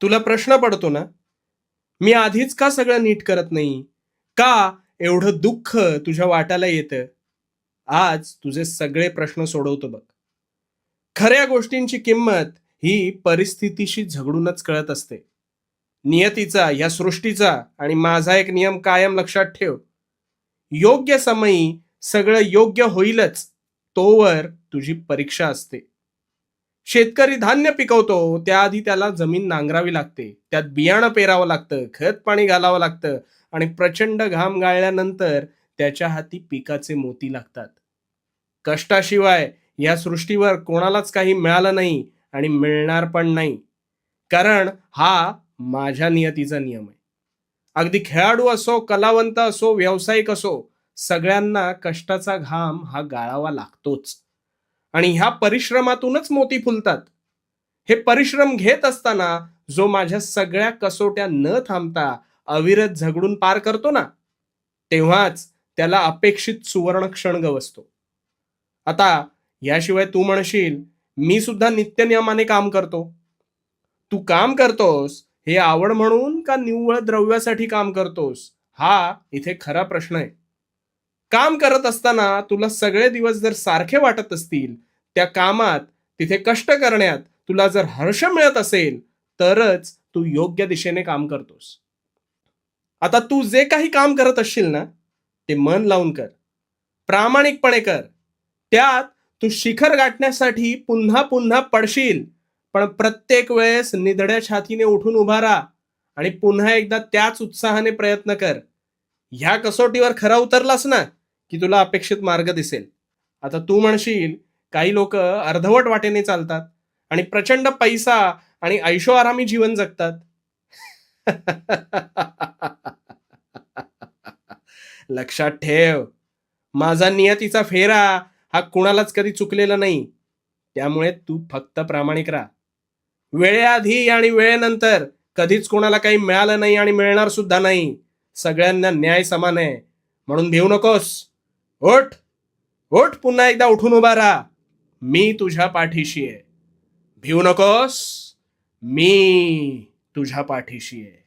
तुला प्रश्न पडतो ना, मी आधीच का सगळं नीट करत नाही? का एवढं दुःख तुझ्या वाट्याला येतं? आज तुझे सगळे प्रश्न सोडवतो बघ. खऱ्या गोष्टींची किंमत ही परिस्थितीशी झगडूनच कळत असते. नियतीचा, या सृष्टीचा आणि माझा एक नियम कायम लक्षात ठेव. योग्य समयी सगळं योग्य होईलच, तोवर तुझी परीक्षा असते. शेतकरी धान्य पिकवतो त्याआधी त्याला जमीन नांगरावी लागते, त्यात बियाणं पेरावं लागतं, खत पाणी घालावं लागतं आणि प्रचंड घाम गाळल्यानंतर त्याच्या हाती पिकाचे मोती लागतात. कष्टाशिवाय या सृष्टीवर कोणालाच काही मिळालं नाही आणि मिळणार पण नाही, कारण हा माझ्या नियतीचा नियम आहे. अगदी खेळाडू असो, कलावंत असो, व्यावसायिक असो, सगळ्यांना कष्टाचा घाम हा गाळावा लागतोच आणि ह्या परिश्रमातूनच मोती फुलतात. हे परिश्रम घेत असताना जो माझ्या सगळ्या कसोट्या न थांबता अविरत झगडून पार करतो ना, तेव्हाच त्याला अपेक्षित सुवर्ण क्षण गवसतो. आता याशिवाय तू म्हणशील, मी सुद्धा नित्यनियमाने काम करतो. तू काम करतोस हे आवड म्हणून का निव्वळ द्रव्यासाठी काम करतोस, हा इथे खरा प्रश्न आहे. काम करत असताना तुला सगळे दिवस जर सारखे वाटत असतील, त्या कामात, तिथे कष्ट करण्यात तुला जर हर्ष मिळत असेल, तरच तू योग्य दिशेने काम करतोस. आता तू जे काही काम करत असशील ना, ते मन लावून कर, प्रामाणिकपणे कर. त्यात तू शिखर गाठण्यासाठी पुन्हा पुन्हा पडशील, पण प्रत्येक वेळेस निधड्या छातीने उठून उभा राहा आणि पुन्हा एकदा त्याच उत्साहाने प्रयत्न कर. ह्या कसोटीवर खरा उतरलास ना, की तुला अपेक्षित मार्ग दिसेल. आता तू म्हणशील, काही लोक अर्धवट वाटेने चालतात आणि प्रचंड पैसा आणि ऐशोआरामी जीवन जगतात. लक्षात ठेव, माझा नियतीचा फेरा हा कुणालाच कधी चुकलेला नाही. त्यामुळे तू फक्त प्रामाणिक राहा. वेळेआधी आणि वेळेनंतर कधीच कोणाला काही मिळालं नाही आणि मिळणार सुद्धा नाही. सगळ्यांना न्याय समान आहे, म्हणून भिवू नकोस. उठ, उठ, पुन्हा एकदा उठून उभा राहा. मी तुझ्या पाठीशी आहे. भिवू नकोस, मी तुझ्या पाठीशी आहे.